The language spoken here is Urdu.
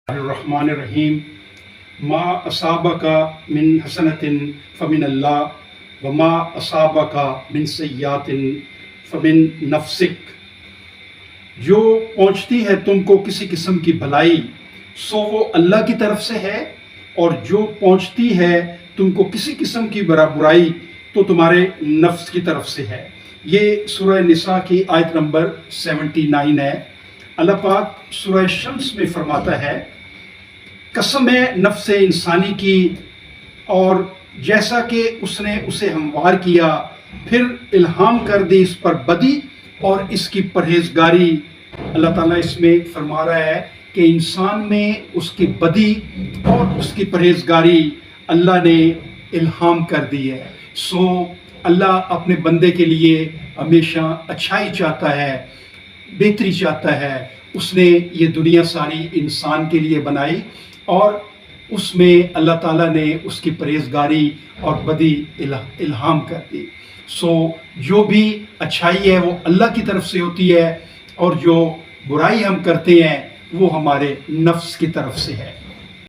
الرحمن الرحیم ما اصابک من حسنۃ فمن اللہ وما اصابک من سیئات فمن نفسک۔ جو پہنچتی ہے تم کو کسی قسم کی بھلائی سو وہ اللہ کی طرف سے ہے، اور جو پہنچتی ہے تم کو کسی قسم کی برائی تو تمہارے نفس کی طرف سے ہے۔ یہ سورہ نساء کی آیت نمبر 79 ہے۔ اللہ پاک سورہ شمس میں فرماتا ہے، قسم ہے نفس انسانی کی، اور جیسا کہ اس نے اسے ہموار کیا پھر الہام کر دی اس پر بدی اور اس کی پرہیزگاری۔ اللہ تعالیٰ اس میں فرما رہا ہے کہ انسان میں اس کی بدی اور اس کی پرہیزگاری اللہ نے الہام کر دی ہے۔ سو اللہ اپنے بندے کے لیے ہمیشہ اچھائی چاہتا ہے، بہتری چاہتا ہے۔ اس نے یہ دنیا ساری انسان کے لیے بنائی، اور اس میں اللہ تعالیٰ نے اس کی پرہیزگاری اور بدی الہام کر دی۔ سو جو بھی اچھائی ہے وہ اللہ کی طرف سے ہوتی ہے، اور جو برائی ہم کرتے ہیں وہ ہمارے نفس کی طرف سے ہے۔